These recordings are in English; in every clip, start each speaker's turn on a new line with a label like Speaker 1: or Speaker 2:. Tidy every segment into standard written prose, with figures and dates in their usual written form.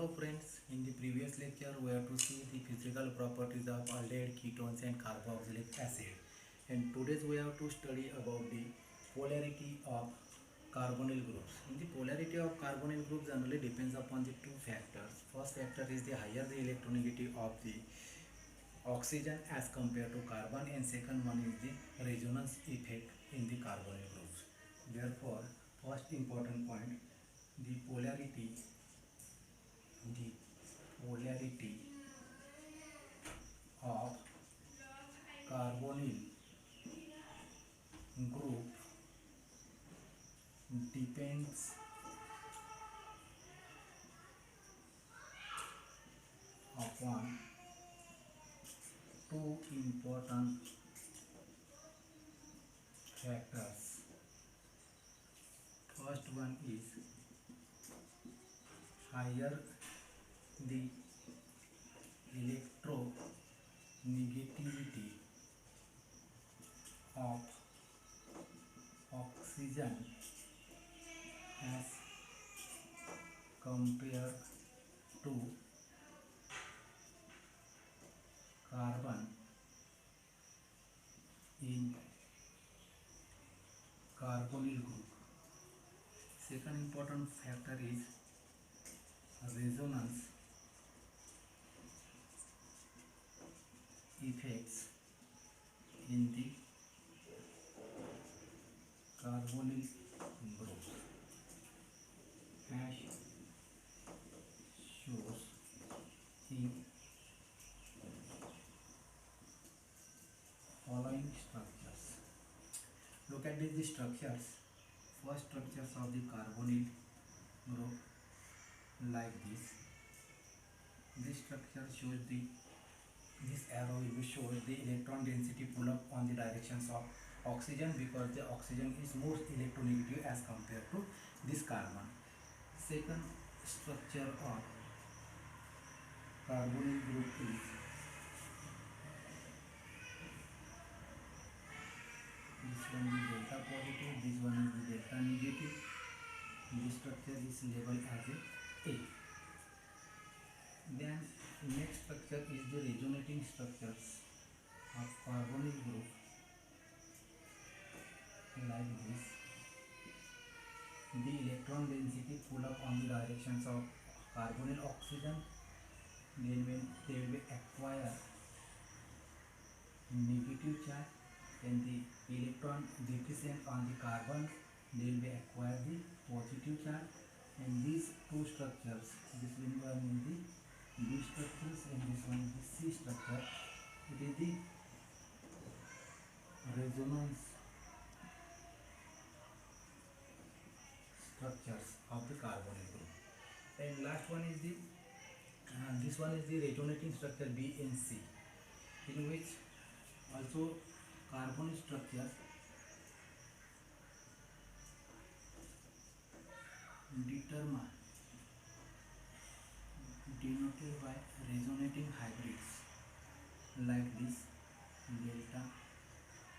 Speaker 1: Hello friends, in the previous lecture we have to see the physical properties of aldehyde, ketones and carboxylic acid. And today we have to study about the polarity of carbonyl groups. In the polarity of carbonyl groups generally depends upon the two factors. First factor is the higher the electronegativity of the oxygen as compared to carbon, and second one is the resonance effect in the carbonyl groups. Therefore, first important point, the polarity the polarity of carbonyl group depends upon two important factors. First one is higher the electronegativity of oxygen as compared to carbon in carbonyl group. Second important factor is resonance effects in the carbonyl groups, as shows in following structures. Look at these structures. First structures of the carbonyl group like this. This structure shows this arrow will show the electron density pull up on the directions of oxygen, because the oxygen is more electronegative as compared to this carbon. Second structure of carbonyl group is this one is delta positive, this one is the delta negative. This structure is labeled as A. Then next structure is the resonating structures of carbonyl group like this. The electron density pull up on the directions of carbonyl oxygen, then when they will acquire negative charge, then the electron deficient on the carbon, they will acquire the positive charge. And these two structures, this one is the B structures and this one is the C structure. It is the resonance structures of the carbonyl group. And last one is the this one is the resonating structure B and C, in which also carbonyl structures determined denoted by resonating hybrids like this: delta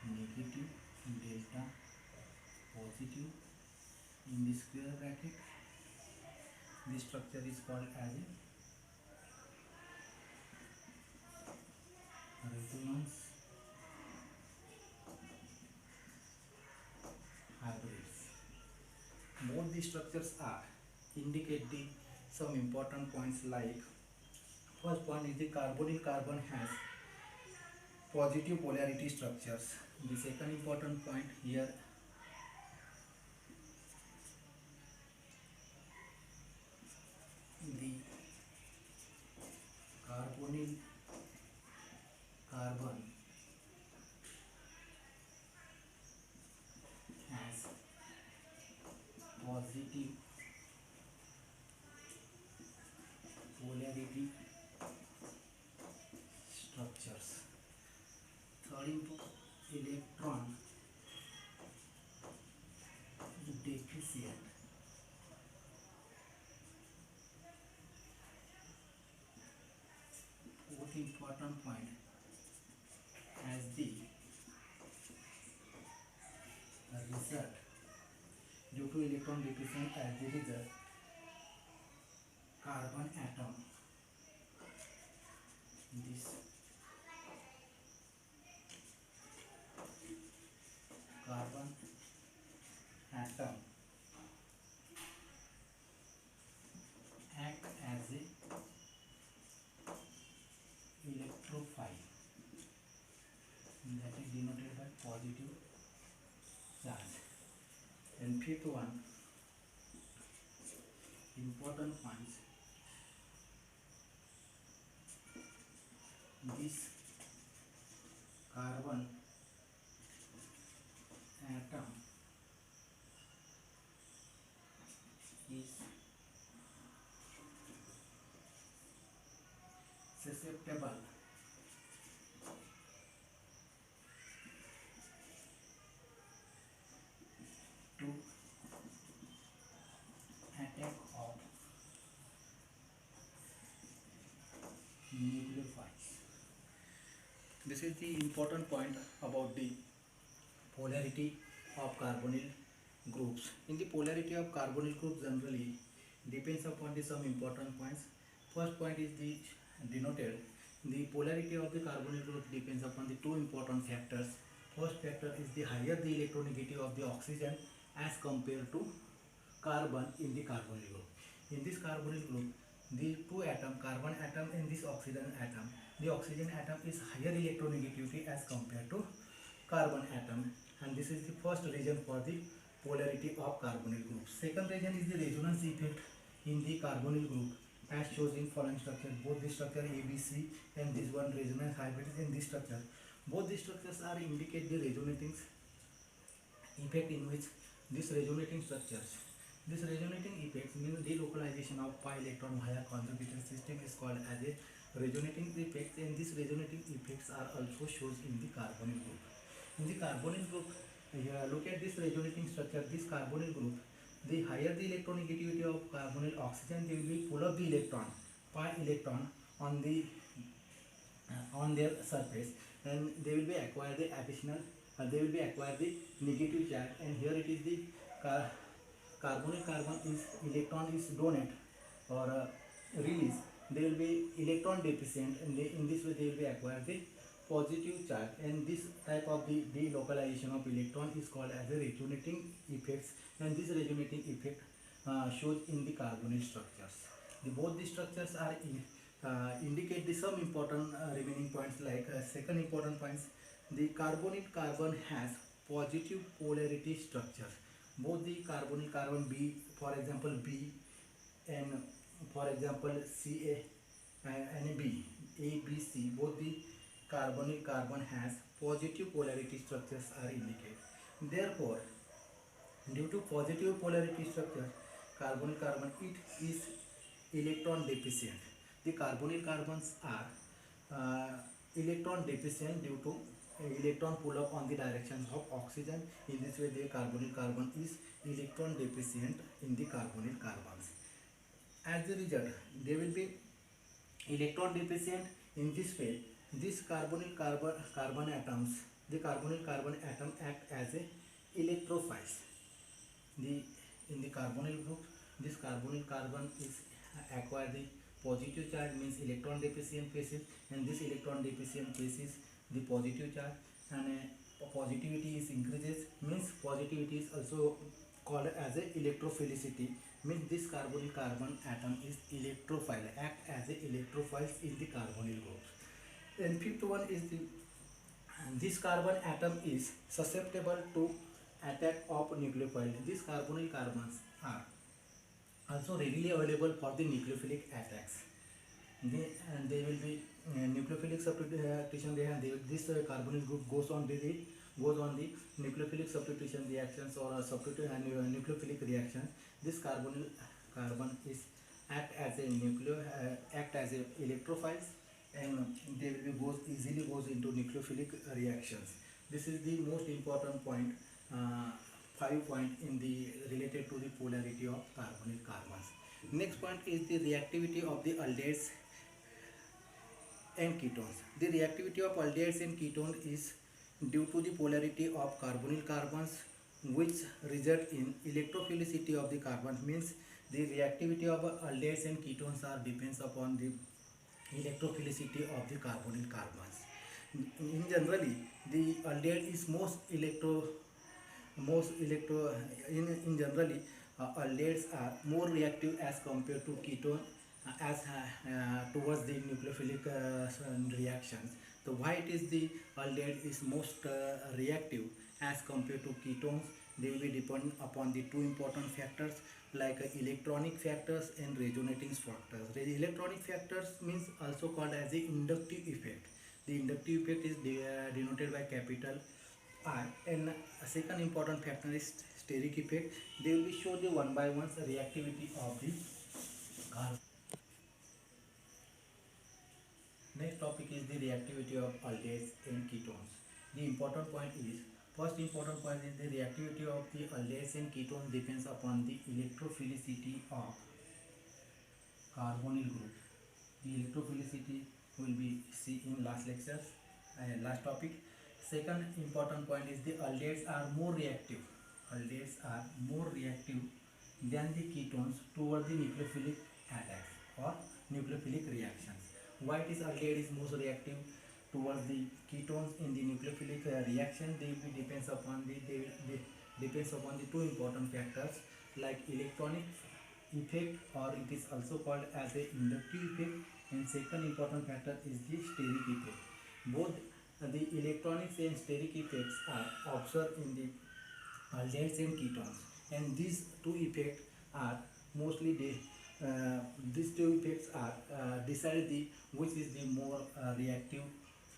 Speaker 1: negative, delta positive in the square bracket. This structure is called as a resonance hybrids. Both these structures are indicate some important points, like first one is the carbonyl carbon has positive polarity structures. The second important point here, the carbonyl carbon has positive polarity structures. Third, electron deficient fourth important point, as the result, due to electron deficient, as the result carbon atom, this carbon atom act as a electrophile, that is denoted by positive charge. And fifth one, important points, this carbon atom is susceptible to attack of nucleophiles. This is the important point about the polarity of carbonyl groups. In the polarity of carbonyl group generally depends upon the some important points. First point is the denoted. The polarity of the carbonyl group depends upon the two important factors. First factor is the higher the electronegativity of the oxygen as compared to carbon in the carbonyl group. In this carbonyl group, the two atom, carbon atom and this oxygen atom, the oxygen atom is higher electronegativity as compared to carbon atom, and this is the first reason for the polarity of carbonyl group. Second reason is the resonance effect in the carbonyl group as shown in following structure. Both the structure ABC and this one resonance hybrid in this structure. Both the structures are indicate the resonating effect in which this resonating structures. This resonating effect means delocalization of pi electron via conjugation system is called as a resonating effect, and these resonating effects are also shown in the carbonyl group. In the carbonyl group, look at this resonating structure. This carbonyl group, the higher the electronegativity of carbonyl oxygen, they will be pull up the electron, pi electron on the on their surface, and they will be acquire the additional, they will be acquire the negative charge, and here it is the carbonyl carbon is electron is donate or release, they will be electron deficient, and they, in this way they will be acquire the positive charge, and this type of the delocalization of electron is called as a resonating effects, and this resonating effect shows in the carbonyl structures. Both the structures are indicate the some important remaining points, like second important points, the carbonyl carbon has positive polarity structure. Both the carbonyl carbon B, for example B, and for example Ca and B, A, B, C, both the carbonyl carbon has positive polarity structures are indicated. Therefore, due to positive polarity structure, carbonyl carbon it is electron deficient. The carbonyl carbons are electron deficient due to electron pull up on the directions of oxygen. In this way, the carbonyl carbon is electron deficient in the carbonyl carbons. As a result, they will be electron deficient. In this way, this carbonyl carbon atoms, the carbonyl carbon atom act as a electrophiles. The in the carbonyl group, this carbonyl carbon is acquire the positive charge, means electron deficient cases, and this electron deficient cases the positive charge, and positivity is increases, means positivity is also called as a electrophilicity, means this carbonyl carbon atom is electrophile, act as a electrophiles in the carbonyl groups. And fifth one is the this carbon atom is susceptible to attack of nucleophile. These carbonyl carbons are also readily available for the nucleophilic attacks. They will be nucleophilic substitution. This carbonyl group goes on the nucleophilic substitution reactions or nucleophilic reactions. This carbonyl carbon is act as a electrophiles, and they will be easily goes into nucleophilic reactions. This is the most important point, 5 point in the related to the polarity of carbonyl carbons. Next point is the reactivity of the aldehydes and ketones. The reactivity of aldehydes and ketones is due to the polarity of carbonyl carbons, which result in electrophilicity of the carbon, means The reactivity of aldehydes and ketones are depends upon the electrophilicity of the carbonyl carbons. In generally, the aldehyde is most electro in generally aldehydes are more reactive as compared to ketone as towards the nucleophilic reactions. So why it is the aldehyde is most reactive as compared to ketones? They will be depend upon the two important factors like electronic factors and resonating factors. The electronic factors means also called as the inductive effect. The inductive effect is denoted by capital I. And a second important factor is steric effect. They will be show the one by one reactivity of the carbon. Next topic is the reactivity of aldehydes and ketones. The important point is first important point is the reactivity of the aldehydes and ketones depends upon the electrophilicity of carbonyl group. The electrophilicity will be see in last lectures and last topic. Second important point is the aldehydes are more reactive. Aldehydes are more reactive than the ketones toward the nucleophilic attacks or nucleophilic reactions. Why it is aldehyde is most reactive towards the ketones in the nucleophilic reaction? They will depends upon they depends upon the two important factors like electronic effect, or it is also called as a inductive effect, and second important factor is the steric effect. Both the electronics and steric effects are observed in the aldehydes and ketones, and these two effects are mostly these two effects are decide the which is the more reactive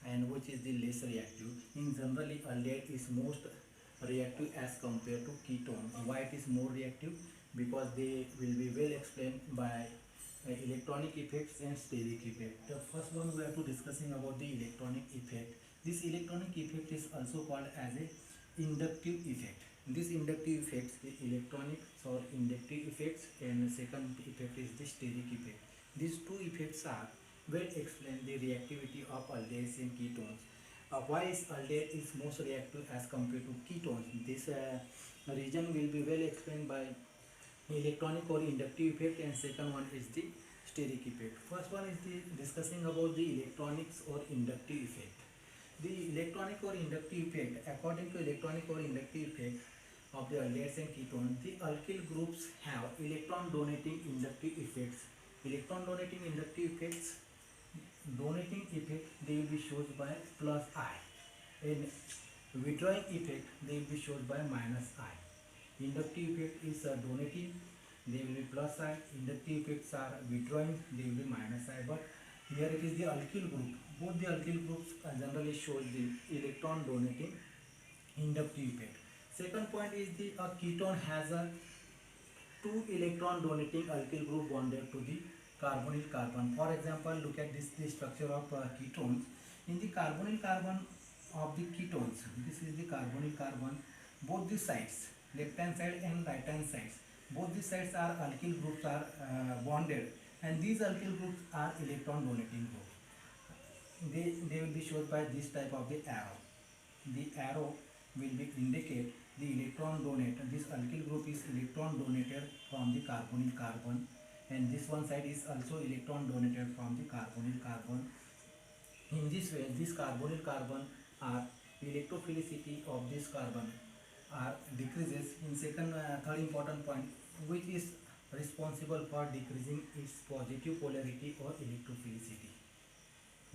Speaker 1: and which is the less reactive. In generally, aldehyde is most reactive as compared to ketone. Why it is more reactive? Because they will be well explained by electronic effects and steric effect. The first one we are to discussing about the electronic effect. This electronic effect is also called as a inductive effect. This inductive effects the electronic or inductive effects, and the second effect is the steric effect. These two effects are well explain the reactivity of aldehydes and ketones. Why is aldehyde is most reactive as compared to ketones? This region will be well explained by electronic or inductive effect, and second one is the steric effect. First one is the discussing about the electronics or inductive effect. The electronic or inductive effect, according to electronic or inductive effect of the aldehydes and ketones, the alkyl groups have electron donating inductive effects. Electron donating inductive effects, donating effect they will be shown by plus I. In withdrawing effect they will be shown by minus I. Inductive effect is donating, they will be plus I. Inductive effects are withdrawing, they will be minus I. But here it is the alkyl group. Both the alkyl groups generally show the electron donating inductive effect. Second point is the ketone has a two electron donating alkyl group bonded to the carbonyl carbon. For example, look at this the structure of ketones. In the carbonyl carbon of the ketones, this is the carbonyl carbon. Both the sides, left hand side and right hand sides, both the sides are alkyl groups are bonded, and these alkyl groups are electron donating groups. They will be shown by this type of the arrow. The arrow will be indicate the electron donate. This alkyl group is electron donated from the carbonyl carbon, and this one side is also electron donated from the carbonyl carbon. In this way, this carbonyl carbon are electrophilicity of this carbon are decreases. In second third important point, which is responsible for decreasing its positive polarity or electrophilicity.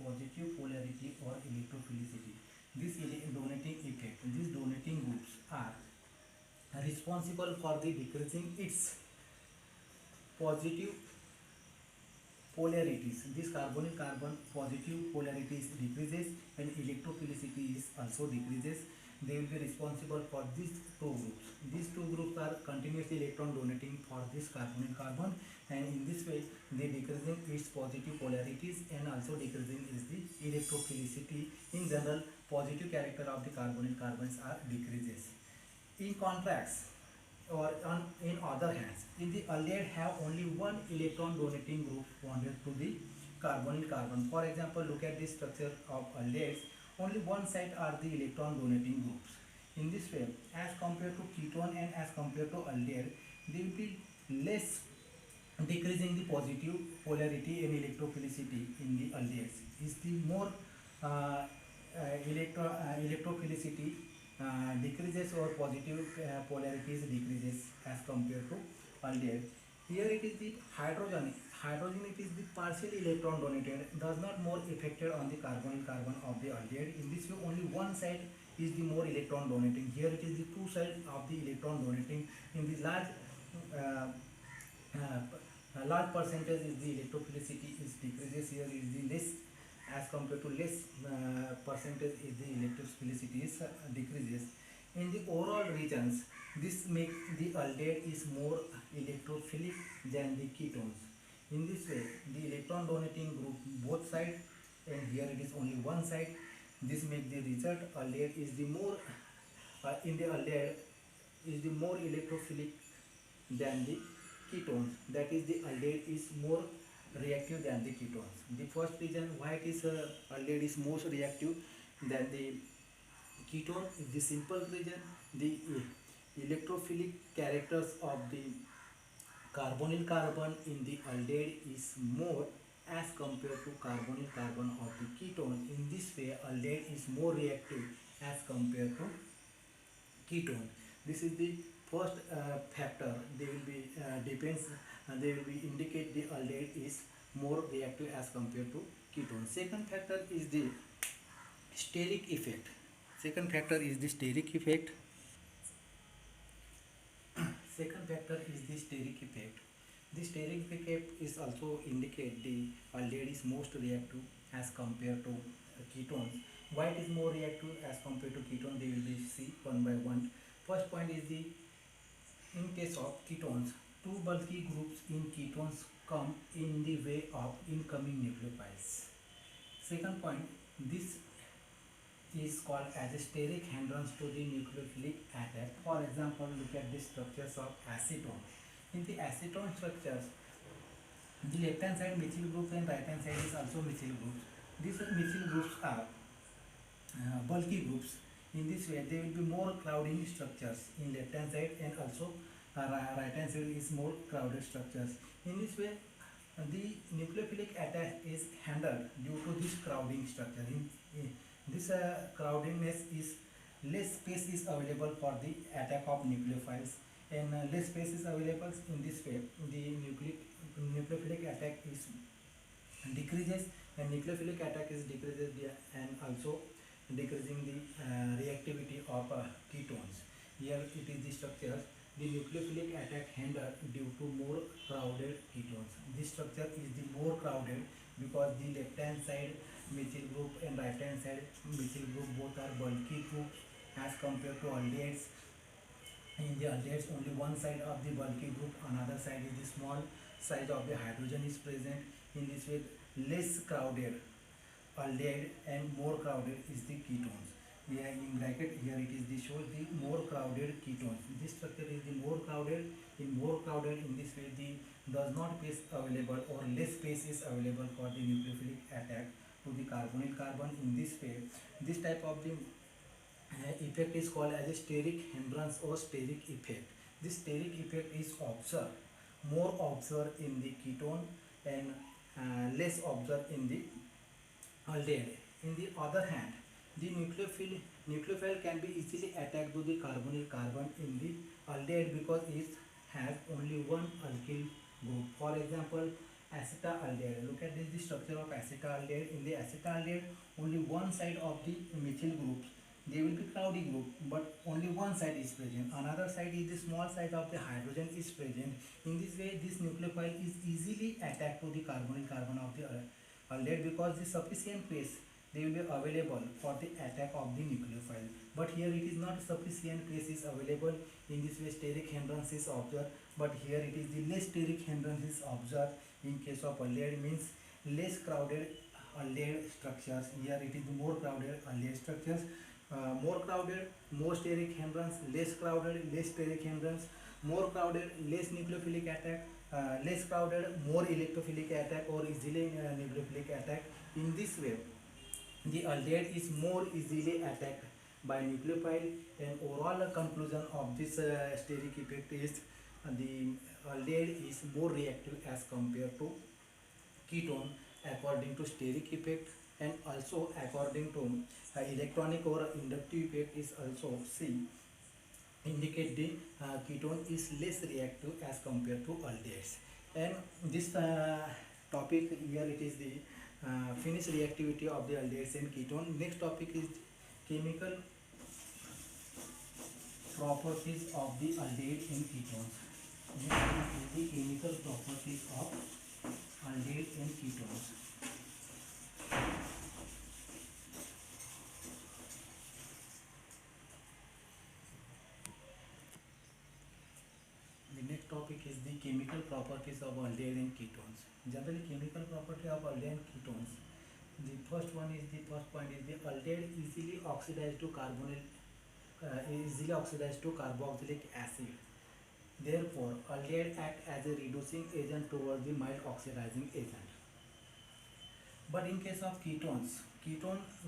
Speaker 1: Positive polarity or electrophilicity. This donating effect, these donating groups are responsible for the decreasing its positive polarities. This carbonyl carbon positive polarities decreases and electrophilicity is also decreases. They will be responsible for these two groups. These two groups are continuously electron donating for this carbonyl carbon, and in this way they decreasing its positive polarities and also decreasing is the electrophilicity. In general, positive character of the carbonyl carbons are decreases. In contrast, or in other hands, if the aldehyde have only one electron donating group bonded to the carbonyl carbon. For example, look at this structure of aldehydes. Only one side are the electron donating groups. In this way, as compared to ketone and as compared to aldehyde, they will be less decreasing the positive polarity and electrophilicity in the aldehydes. Is the more uh, electrophilicity decreases or positive polarities decreases as compared to aldehyde. Here it is the hydrogen. Hydrogen, it is the partially electron donated, does not more affected on the carbonyl carbon of the aldehyde. In this way, only one side is the more electron donating. Here it is the two sides of the electron donating. In the uh, a large percentage is the electrophilicity is decreases. Here is the less as compared to less percentage is the electrophilicity is decreases. In the overall regions, this make the aldehyde is more electrophilic than the ketones. In this way, the electron donating group both sides, and here it is only one side. This make the result aldehyde is the more in the aldehyde is the more electrophilic than the ketones. That is, the aldehyde is more reactive than the ketones. The first reason why it is aldehyde is most reactive than the ketone is the simple reason: the electrophilic characters of the carbonyl carbon in the aldehyde is more as compared to carbonyl carbon of the ketone. In this way, aldehyde is more reactive as compared to ketone. This is the first factor. They will be depends. They will be indicate the aldehyde is more reactive as compared to ketone. Second factor is the steric effect. Second factor is the steric effect. Second factor is the steric effect. The steric effect is also indicate the aldehyde is most reactive as compared to ketones. Why it is more reactive as compared to ketone? They will be see one by one. First point is the in case of ketones, two bulky groups in ketones come in the way of incoming nucleophiles. Second point, this is called as a steric hindrance to the nucleophilic attack. For example, look at the structures of acetone. In the acetone structures, the left hand side methyl group and right hand side is also methyl groups. These methyl groups are bulky groups. In this way, there will be more crowding structures in left hand side, and also right hand side is more crowded structures. In this way, the nucleophilic attack is handled due to this crowding structure. In this crowdingness is less space is available for the attack of nucleophiles, and less space is available. In this way, the nucleophilic attack is decreases, and nucleophilic attack is decreases and also decreasing the reactivity of ketones. Here it is the structure. The nucleophilic attack hindered due to more crowded ketones. This structure is the more crowded because the left hand side methyl group and right hand side methyl group both are bulky groups as compared to aldehydes. In the aldehydes, only one side of the bulky group, another side is the small size of the hydrogen is present. In this way, less crowded aldehyde and more crowded is the ketones. Here in bracket, here it is the shows the more crowded ketones. This structure is the more crowded. In more crowded, in this way, the does not space available or less space is available for the nucleophilic attack to the carbonyl carbon. In this way, this type of the effect is called as a steric hindrance or steric effect. This steric effect is observed, more observed in the ketone and less observed in the aldehyde. In the other hand, the nucleophile can be easily attacked to the carbonyl carbon in the aldehyde because it has only one alkyl group. For example, acetaldehyde. Look at this, the structure of acetaldehyde. In the acetaldehyde, only one side of the methyl groups. They will be cloudy group, but only one side is present. Another side is the small size of the hydrogen is present. In this way, this nucleophile is easily attacked to the carbonyl carbon of the aldehyde because the sufficient space they will be available for the attack of the nucleophile. But here it is not sufficient space is available. In this way, steric hindrance is observed, but here it is the less steric hindrance is observed. In case of aldehyde, means less crowded aldehyde structures. Here it is the more crowded aldehyde structures. More crowded, more steric hindrance; less crowded, less steric hindrance; more crowded, less nucleophilic attack; less crowded, more electrophilic attack or easily nucleophilic attack. In this way, the aldehyde is more easily attacked by nucleophile, and overall conclusion of this steric effect is the aldehyde is more reactive as compared to ketone according to steric effect, and also according to electronic or inductive effect is also C indicate the ketone is less reactive as compared to aldehydes. And this topic here it is the finished reactivity of the aldehydes and ketone. Next topic is chemical properties of the aldehyde and ketones. Next is the chemical properties of aldehyde and ketones. The next topic is the chemical properties of aldehyde and ketones. Generally, chemical property of aldehyde and ketones. The first point is the aldehyde easily oxidized to easily oxidized to carboxylic acid. Therefore, aldehyde act as a reducing agent towards the mild oxidizing agent. But in case of ketones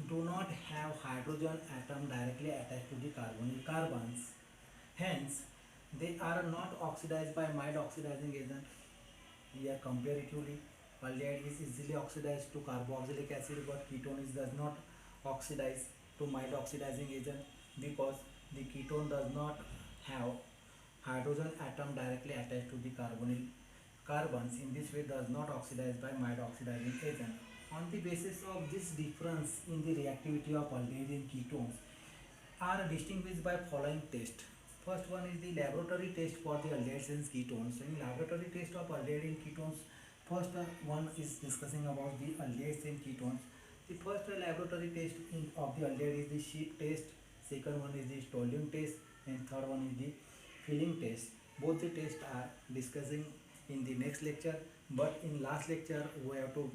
Speaker 1: do not have hydrogen atom directly attached to the carbonyl carbons. Hence, they are not oxidized by mild oxidizing agent. Here, comparatively, aldehyde is easily oxidized to carboxylic acid, but ketone does not oxidize to mild oxidizing agent because the ketone does not have hydrogen atom directly attached to the carbonyl carbons. In this way, does not oxidize by mild oxidizing agent. On the basis of this difference in the reactivity of aldehyde and ketones are distinguished by following test. First one is the laboratory test for the aldehydes and ketones. In laboratory test of aldehyde and ketones, first one is discussing about the aldehydes and ketones. The first laboratory test of the aldehyde is the sheep test. Second one is the Stolling test, and third one is the filling test. Both the tests are discussing in the next lecture. But in last lecture, we have to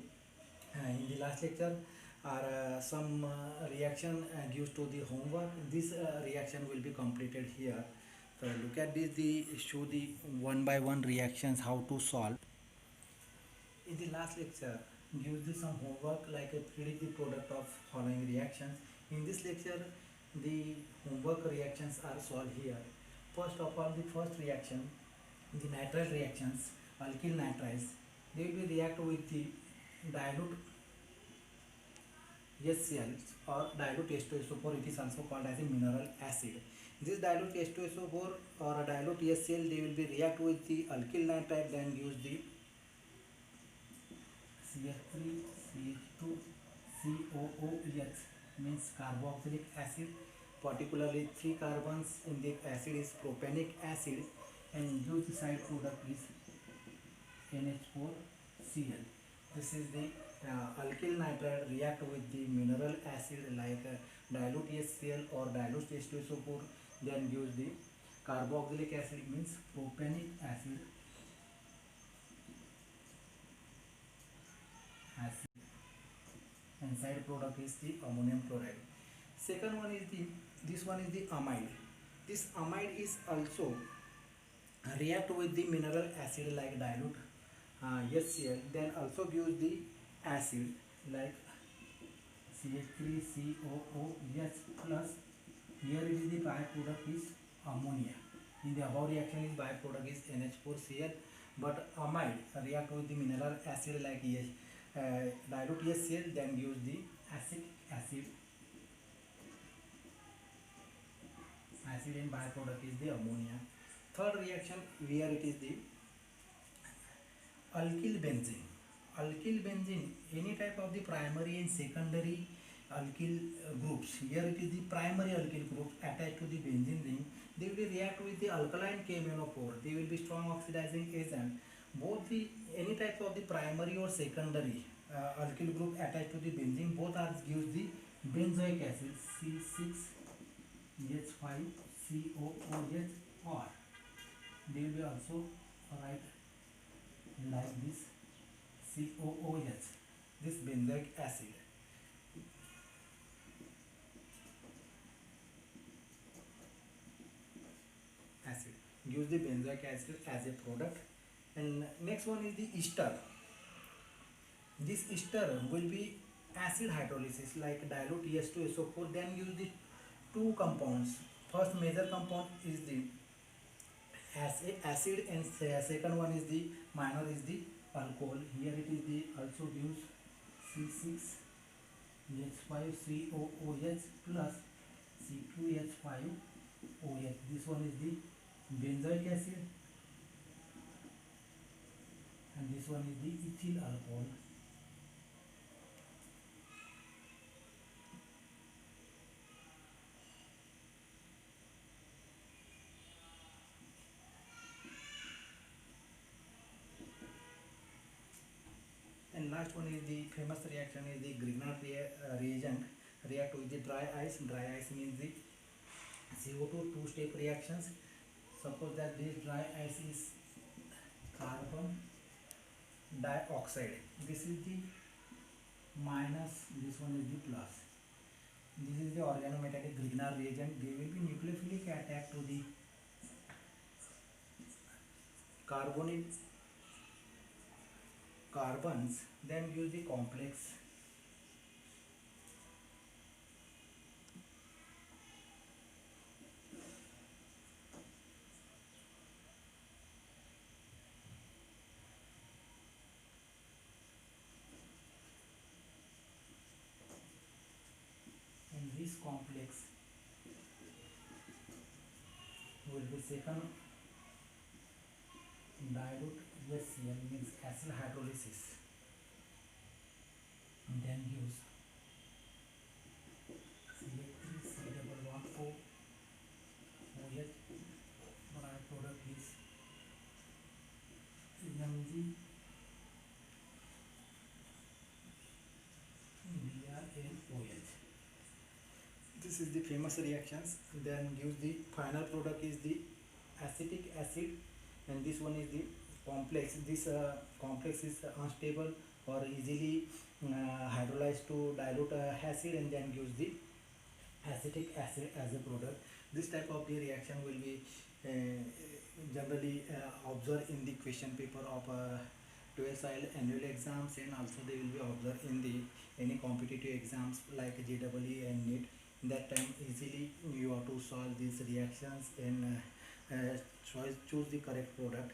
Speaker 1: in the last lecture are some reaction gives to the homework. This reaction will be completed here. So look at this, the show the one by one reactions how to solve. In the last lecture gives you some homework like a predict the product of following reactions. In this lecture the homework reactions are solved here. First of all, the first reaction, the nitrile reactions, alkyl nitriles, they will be react with the dilute HCl or dilute H2SO4. It is also called as a mineral acid. This dilute H2SO4 or dilute HCl, they will be react with the alkyl nitride, then use the CH3 CH2 COOH, means carboxylic acid. Particularly 3 carbons in the acid is propanic acid, and use side product is NH4Cl. This is the alkyl nitride react with the mineral acid like dilute HCl or dilute H2SO4, then use the carboxylic acid, means propanic acid, and side product is the ammonium chloride. Second one is the this one is the amide. This amide is also react with the mineral acid like dilute HCl, then also gives the acid like CH3COOH plus. Here it is the byproduct is ammonia. In the above reaction is byproduct is NH4Cl, but amide react with the mineral acid like dilute HCl, then use the acid and byproduct is the ammonia. Third reaction where it is the alkyl benzene. Alkyl benzene, any type of the primary and secondary alkyl groups. Here it is the primary alkyl group attached to the benzene ring. They will react with the alkaline KMnO4. They will be strong oxidizing agent. Both the any type of the primary or secondary alkyl group attached to the benzene, both are gives the benzoic acid C6H5COOH, or they will be also write like this COOH, this benzoic acid. Use the benzoic acid as a product. And next one is the ester. This ester will be acid hydrolysis like dilute H2SO4, then use the two compounds. First major compound is the acid, and second one is the minor is the alcohol. Here it is the also gives C6H5COOH plus C2H5OH. This one is the benzoic acid, and this one is the ethyl alcohol. And last one is the famous reaction is the Grignard reagent react with the dry ice. Dry ice means the CO2 two-step reactions. Suppose that this dry ice is carbon dioxide. This is the minus, this one is the plus. This is the organometallic Grignard reagent. They will be nucleophilic attack to the carbonic carbons, then use the complex. And this complex will be second dilute HCl, means acyl hydrolysis, and then use CH3C114OH. Byproduct is MgBrNOH. This is the famous reactions. Then use the final product is the acetic acid, and this one is the complex. This complex is unstable or easily hydrolyzed to dilute acid, and then use the acetic acid as a product. This type of the reaction will be generally observed in the question paper of 12th annual exams, and also they will be observed in the any competitive exams like JEE and NEET. That time easily you have to solve these reactions and choose the correct product.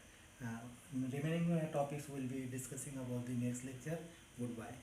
Speaker 1: Remaining topics will be discussing about the next lecture. Goodbye.